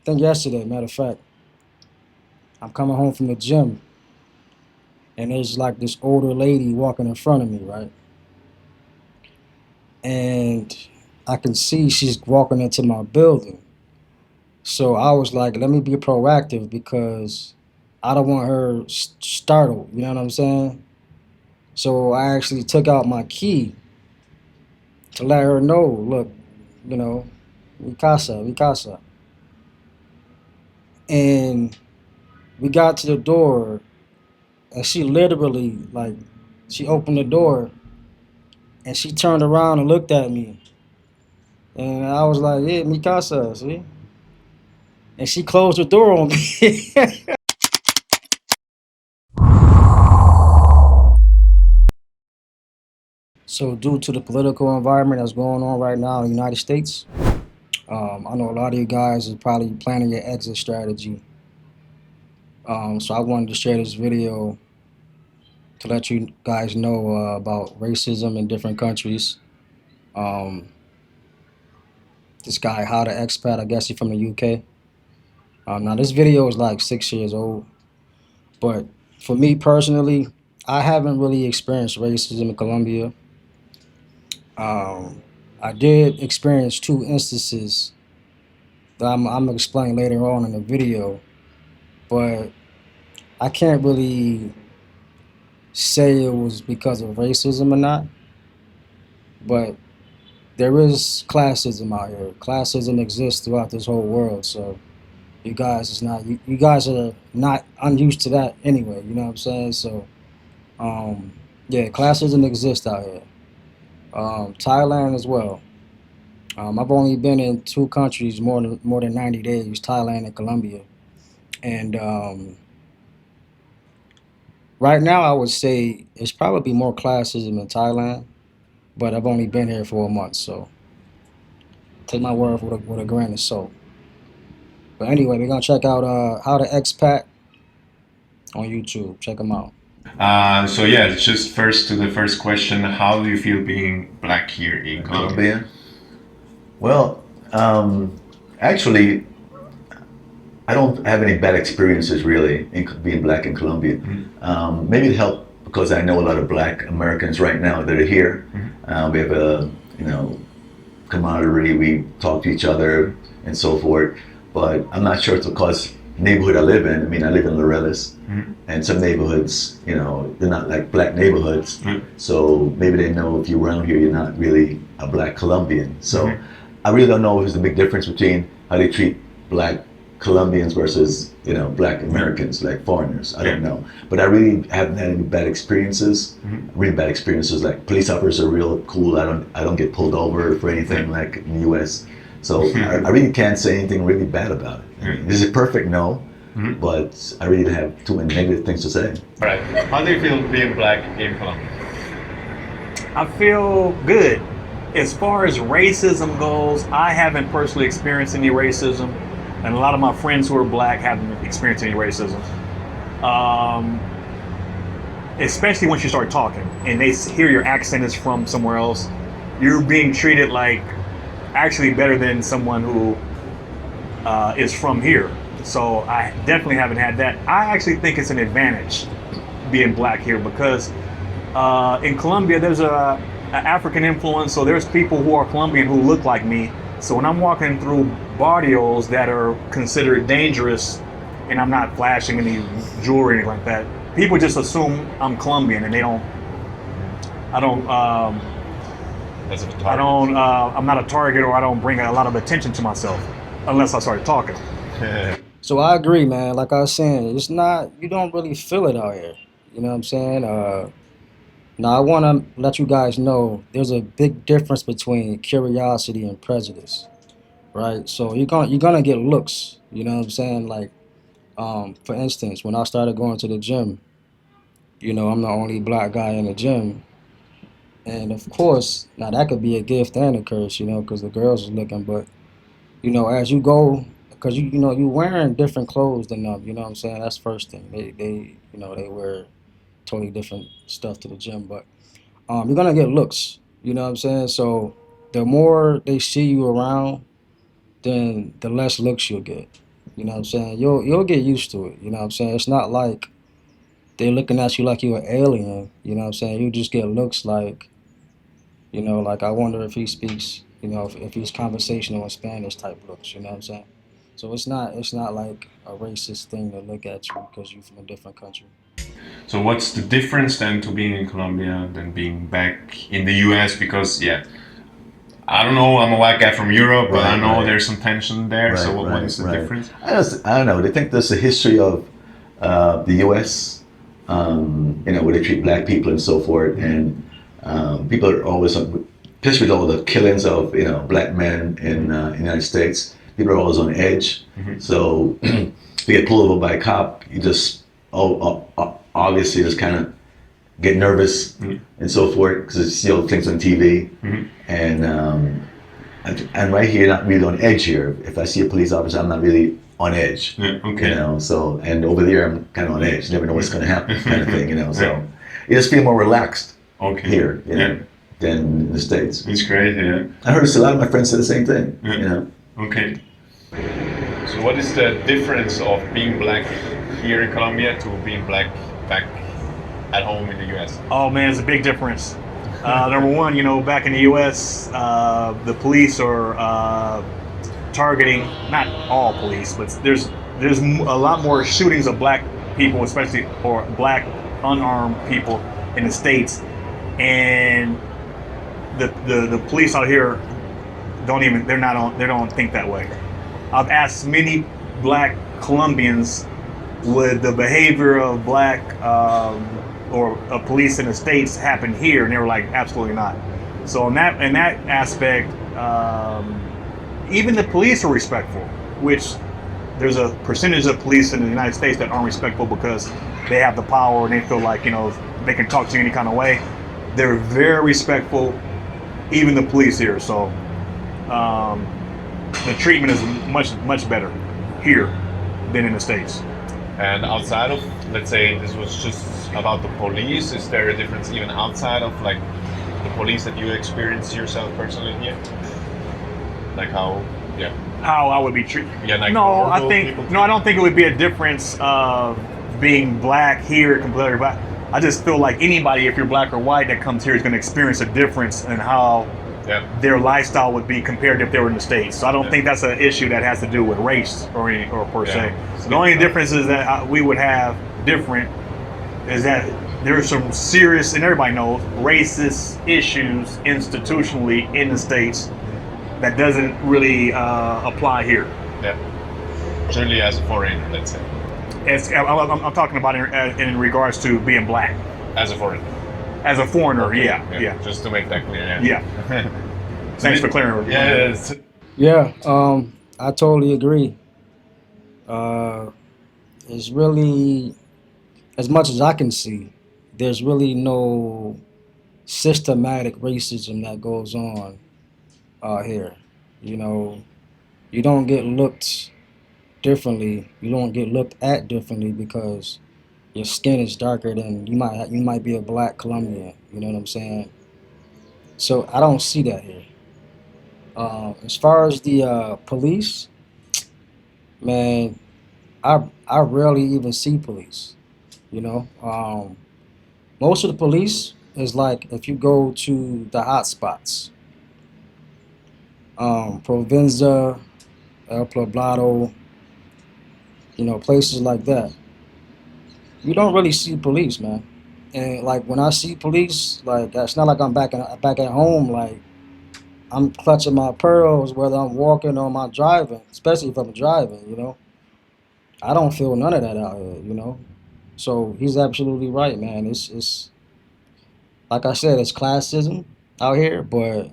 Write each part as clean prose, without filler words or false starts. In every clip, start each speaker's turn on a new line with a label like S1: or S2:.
S1: think yesterday, matter of fact, I'm coming home from the gym, and there's like this older lady walking in front of me, right? And I can see she's walking into my building. So I was like, let me be proactive because I don't want her startled. You know what I'm saying? So I actually took out my key to let her know, look, you know, mi casa, mi casa. And we got to the door, and she literally, like, she opened the door and she turned around and looked at me. And I was like, yeah, mi casa, see? And she closed the door on me. So, due to the political environment that's going on right now in the United States, I know a lot of you guys are probably planning your exit strategy. So, I wanted to share this video to let you guys know about racism in different countries. Um, this guy, How to Expat, I guess he's from the UK. Now, this video is like 6 years old, but for me personally, I haven't really experienced racism in Colombia. Um, I did experience two instances that I'm gonna explain later on in the video, but I can't really say it was because of racism or not. But there is classism out here. Classism exists throughout this whole world, so you guys are not unused to that anyway. You know what I'm saying? So um, yeah, classism exists out here. Thailand as well. I've only been in two countries more than 90 days, Thailand and Colombia. And right now, I would say it's probably more classism in Thailand, but I've only been here for a month, so take my word with a grain of salt. But anyway, we're gonna check out How to Expat on YouTube. Check them out.
S2: So yeah, just first to the first question, how do you feel being black here in Colombia?
S3: Colombia. Well, actually, I don't have any bad experiences really in being black in Colombia. Maybe it helped because I know a lot of black Americans right now that are here. We have a, camaraderie. We talk to each other and so forth. But I'm not sure it's because neighborhood I live in. I mean, I live in Laureles, and some neighborhoods, they're not like black neighborhoods. So maybe they know if you're around here, you're not really a black Colombian. So I really don't know if there's a big difference between how they treat black Colombians versus black Americans, like foreigners. I don't know, but I really haven't had any bad experiences. Really bad experiences. Like police officers are real cool. I don't get pulled over for anything like in the U.S. So I really can't say anything really bad about it. I mean, is it perfect? No, but I really have too many negative things to say.
S2: All right. How do you feel being black in Colombia?
S4: I feel good. As far as racism goes, I haven't personally experienced any racism, and a lot of my friends who are black haven't experienced any racism. Especially once you start talking and they hear your accent is from somewhere else, you're being treated like actually better than someone who is from here. So I definitely haven't had that. I actually think it's an advantage being black here because in Colombia there's a African influence, so there's people who are Colombian who look like me. So when I'm walking through barrios that are considered dangerous and I'm not flashing any jewelry or anything like that, people just assume I'm Colombian and I'm not a target, or I don't bring a lot of attention to myself unless I start talking.
S1: So I agree, man. Like I was saying, it's not, you don't really feel it out here. You know what I'm saying? Now I want to let you guys know there's a big difference between curiosity and prejudice, right? So you're gonna get looks. You know what I'm saying? Like, for instance, when I started going to the gym, I'm the only black guy in the gym, and of course, now that could be a gift and a curse, because the girls are looking. But as you go, because you wearing different clothes than them. You know what I'm saying? That's first thing. They wear totally different stuff to the gym, but you're gonna get looks. You know what I'm saying? So the more they see you around, then the less looks you'll get. You know what I'm saying? You'll get used to it. You know what I'm saying? It's not like they're looking at you like you're an alien. You know what I'm saying? You just get looks like, like I wonder if he speaks, if he's conversational in Spanish type looks. You know what I'm saying? So it's not like a racist thing to look at you because you're from a different country.
S2: So what's the difference then to being in Colombia than being back in the US? Because yeah, I don't know. I'm a white guy from Europe, but I
S3: Right,
S2: know
S3: right.
S2: there's some tension there. So
S3: Right,
S2: what
S3: right,
S2: is the
S3: right.
S2: difference?
S3: I don't know. They think there's a history of the U.S. Where they treat black people and so forth, and people are always, especially with all the killings of black men in the United States. People are always on edge. So if you get pulled over by a cop, you just obviously just kind of get nervous and so forth because you see all the things on TV, and right here, not really on edge here. If I see a police officer, I'm not really on edge.
S2: Yeah, okay.
S3: So, and over there, I'm kind of on edge. You never know what's going to happen, kind of thing. So, you just feel more relaxed
S2: Okay.
S3: here,
S2: Yeah.
S3: than in the States.
S2: It's great. Yeah.
S3: I heard a lot of my friends say the same thing.
S2: Yeah. Okay. So what is the difference of being black here in Colombia to being black back at home in the US?
S4: Oh man, it's a big difference. Number one, back in the U.S., the police are targeting not all police, but there's a lot more shootings of black people, especially or black unarmed people in the States, and the police out here they don't think that way. I've asked many black Colombians, would the behavior of black or police in the States happen here, and they were like, absolutely not. So in that aspect, even the police are respectful, which there's a percentage of police in the United States that aren't respectful because they have the power and they feel like they can talk to you any kind of way. They're very respectful, even the police here. So the treatment is much better here than in the States.
S2: And outside of, let's say, this was just about the police, is there a difference even outside of like the police that you experience yourself personally here? Like how
S4: I would be treated?
S2: Yeah, like
S4: no, I
S2: normal
S4: think
S2: people
S4: no, I don't think it would be a difference of being black here compared to black. I just feel like anybody, if you're black or white, that comes here is going to experience a difference in how their lifestyle would be compared to if they were in the States. So I don't think that's an issue that has to do with race or per se. The only difference is that we would have different is that there's some serious, and everybody knows, racist issues institutionally in the States that doesn't really apply here.
S2: Yeah. Certainly as a foreigner, let's say.
S4: I'm talking about in regards to being black.
S2: As a foreigner.
S4: As a foreigner,
S2: Okay,
S4: yeah.
S2: Just to make that clear.
S4: Yeah. Thanks for clearing.
S2: Yes.
S1: Yeah, I totally agree. It's really, as much as I can see, there's really no systematic racism that goes on out here. You don't get looked differently. You don't get looked at differently because your skin is darker than you might be a black Colombian. You know what I'm saying? So I don't see that here. As far as the police, man, I rarely even see police. Most of the police is like if you go to the hot spots, Provenza, El Poblado, places like that. You don't really see police, man. And like when I see police, like it's not like I'm back at home. Like I'm clutching my pearls whether I'm walking or I'm driving, especially if I'm driving. I don't feel none of that out here. So he's absolutely right, man. It's like I said, it's classism out here, but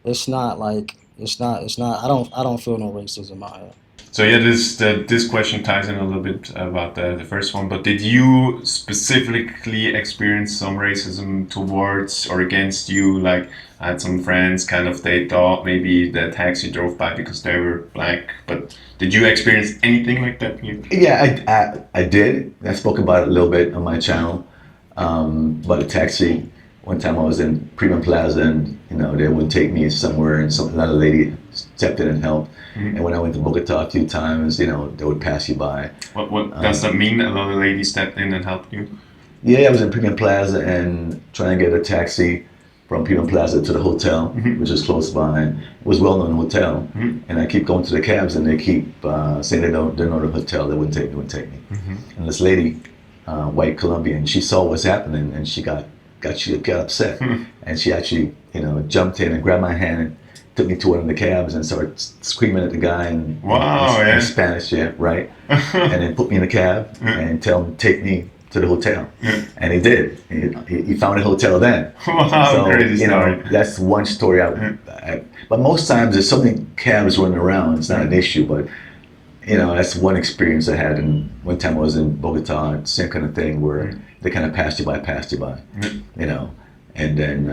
S1: it's not like it's not. I don't feel no racism out here.
S2: So yeah, this question ties in a little bit about the first one. But did you specifically experience some racism towards or against you? Like I had some friends, kind of they thought maybe the taxi drove by because they were black. But did you experience anything like that here?
S3: Yeah, I did. I spoke about it a little bit on my channel. About a taxi. One time I was in Premium Plaza and they wouldn't take me somewhere and another lady stepped in and helped. And when I went to Bogota a few times, they would pass you by.
S2: What does that mean? A lot of ladies stepped in and helped you?
S3: Yeah, I was in Premium Plaza and trying to get a taxi from Premium Plaza to the hotel, which is close by. It was a well-known hotel, and I keep going to the cabs, and they keep saying they know the hotel. They wouldn't take me. And this lady, white Colombian, she saw what's happening, and she got upset, and she actually jumped in and grabbed my hand and took me to one of the cabs and started screaming at the guy in Spanish, right? And then put me in the cab and tell him to take me to the hotel, and he did. He found a hotel then.
S2: Wow,
S3: so
S2: crazy story.
S3: That's one story. But most times there's so many cabs running around. It's not an issue, but that's one experience I had. And one time I was in Bogota, same kind of thing where they kind of passed you by, and then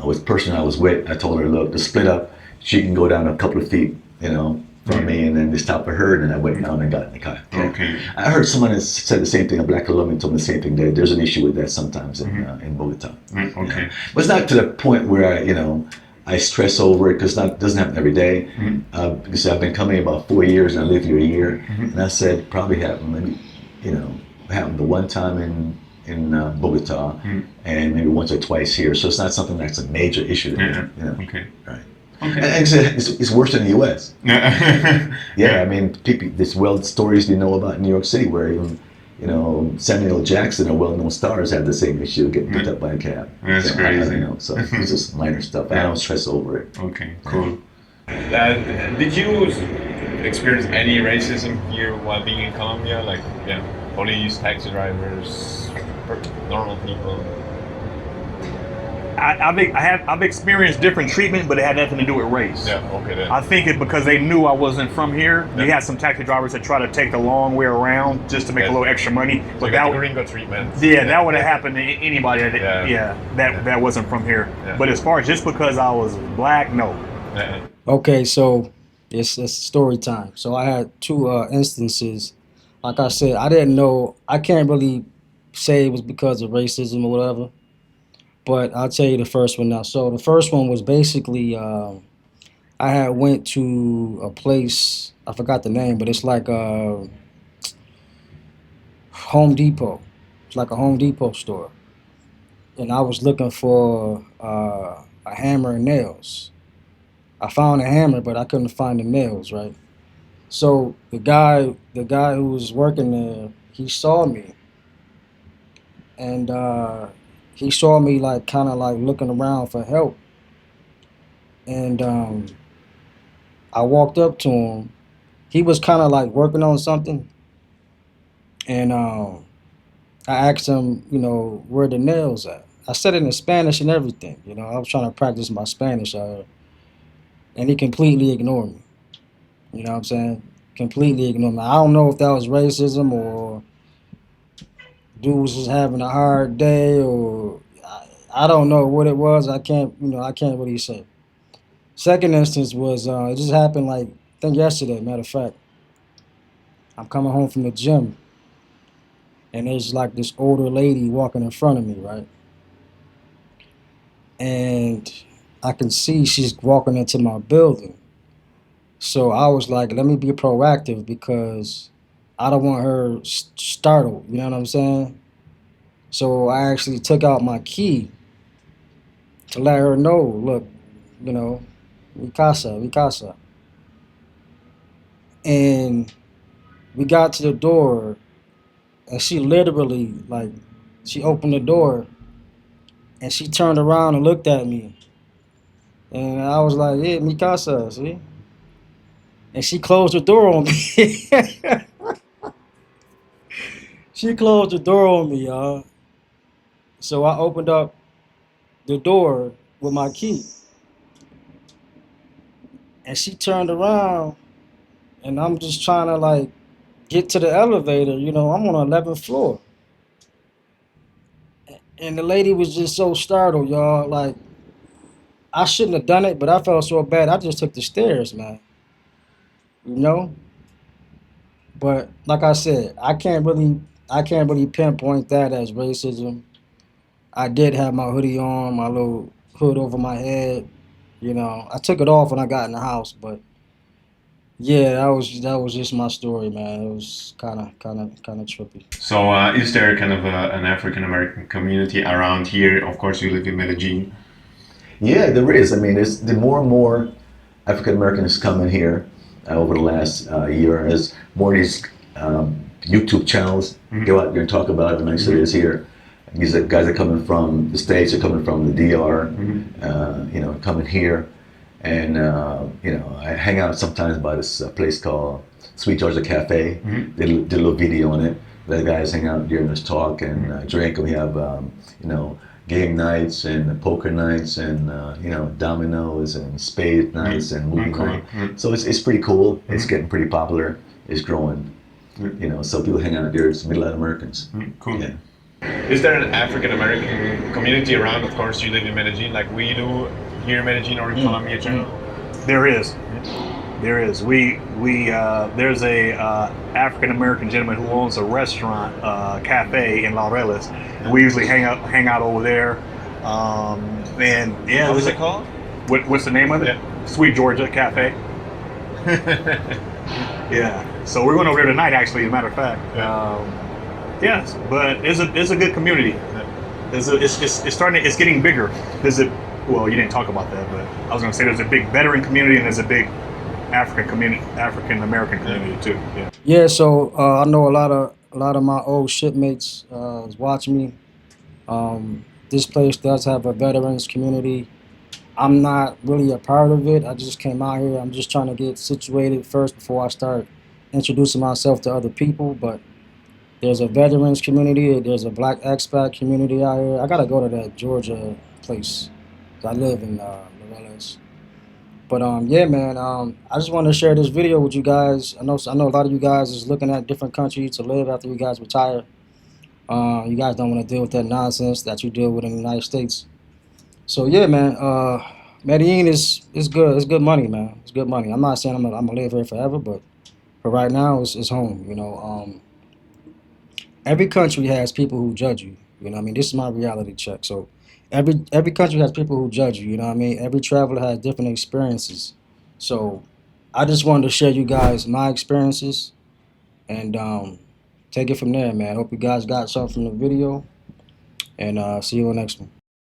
S3: with the person I was with, I told her, look, to split up, she can go down a couple of feet, from me, and then they stopped for her, and then I went down and got in the car.
S2: Okay.
S3: I heard someone has said the same thing. A black Colombian told me the same thing. There's an issue with that sometimes in Bogota.
S2: Okay.
S3: But it's not to the point where I stress over it, because it doesn't happen every day. Because I've been coming about 4 years and I live here a year, and I said probably happened maybe happened the one time in Bogota, and maybe once or twice here. So it's not something that's a major issue.
S2: Okay.
S3: Right.
S2: Okay.
S3: And it's worse than the U.S. I mean, there's stories about in New York City where even Samuel Jackson and well-known stars had the same issue, getting picked up by a cab.
S2: That's crazy.
S3: So it's just minor stuff. I don't stress over it.
S2: Okay, cool. Did you experience any racism here while being in Colombia? Like, police, taxi drivers, normal people?
S4: I've experienced different treatment, but it had nothing to do with race.
S2: Yeah, okay then.
S4: I think it's because they knew I wasn't from here. You had some taxi drivers that try to take the long way around just to make a little extra money.
S2: But that gringo treatment.
S4: That would have happened to anybody that wasn't from here.
S2: Yeah.
S4: But as far as just because I was black, no.
S2: Yeah.
S1: Okay, so it's story time. So I had two instances. Like I said, I didn't know. I can't really say it was because of racism or whatever. But I'll tell you the first one now. So the first one was basically I had went to a place, I forgot the name, but it's like Home Depot. It's like a Home Depot store. And I was looking for a hammer and nails. I found a hammer, but I couldn't find the nails, right? So the guy who was working there, he saw me. And he saw me like kind of like looking around for help. And I walked up to him. He was kind of like working on something. And I asked him, where the nails at? I said it in Spanish and everything. I was trying to practice my Spanish. And he completely ignored me. You know what I'm saying? Completely ignored me. I don't know if that was racism or dude was just having a hard day, or I don't know what it was. I can't really say. Second instance was it just happened like I think yesterday. Matter of fact, I'm coming home from the gym, and there's like this older lady walking in front of me, right? And I can see she's walking into my building. So I was like, let me be proactive because I don't want her startled. You know what I'm saying? So I actually took out my key to let her know, look, mi casa. And we got to the door, and she literally, like, she opened the door, and she turned around and looked at me. And I was like, yeah, mi casa, see? And she closed the door on me. She closed the door on me, y'all. So I opened up the door with my key. And she turned around, and I'm just trying to like get to the elevator. I'm on the 11th floor. And the lady was just so startled, y'all. Like, I shouldn't have done it, but I felt so bad. I just took the stairs, man. But like I said, I can't really pinpoint that as racism. I did have my hoodie on, my little hood over my head. You know, I took it off when I got in the house, but yeah, that was just my story, man. It was kind of trippy.
S2: So, is there kind of an African American community around here? Of course, you live in Medellin.
S3: Yeah, there is. I mean, there's the more and more African Americans coming here over the last year as more of these YouTube channels go out there and talk about how nice it is here. These guys are coming from the States, are coming from the DR, you know, coming here. And, you know, I hang out sometimes by this place called Sweet Georgia Cafe. They did a little video on it. The guys hang out there and just talk and drink. And we have, you know, game nights and poker nights and, you know, dominoes and spade nights and movie
S2: Cool.
S3: night. So it's pretty cool. It's getting pretty popular. It's growing. You know, so people hang out there. It's Middle Americans.
S2: Cool.
S3: Yeah.
S2: Is there an African American community around? Of course, you live in Medellin, like we do here in Medellin or in Colombia in general.
S4: There is. There is. There's a African American gentleman who owns a restaurant, cafe in Laureles, and we usually hang out over there. And yeah,
S2: What is it called?
S4: what's the name of it?
S2: Yeah.
S4: Sweet Georgia Cafe. Yeah. So we're going over there tonight, actually. As a matter of fact. Yes, but it's a good community. It's starting. It's getting bigger. Well, you didn't talk about that, but I was going to say there's a big veteran community and there's a big African American community too. Yeah.
S1: Yeah, so I know a lot of my old shipmates is watching me. This place does have a veterans community. I'm not really a part of it. I just came out here. I'm just trying to get situated first before I start introducing myself to other people. But there's a veterans community. There's a black expat community out here. I gotta go to that Georgia place. I live in Laureles. But yeah, man. I just wanted to share this video with you guys. I know a lot of you guys is looking at different countries to live after you guys retire. You guys don't want to deal with that nonsense that you deal with in the United States. So yeah, man. Medellin is good. It's good money, man. It's good money. I'm not saying I'm gonna live here forever, but for right now, it's home. You know. Every country has people who judge you. You know what I mean? This is my reality check. So every country has people who judge you. You know what I mean? Every traveler has different experiences. So I just wanted to share you guys my experiences and take it from there, man. Hope you guys got something from the video, and see you on the next one.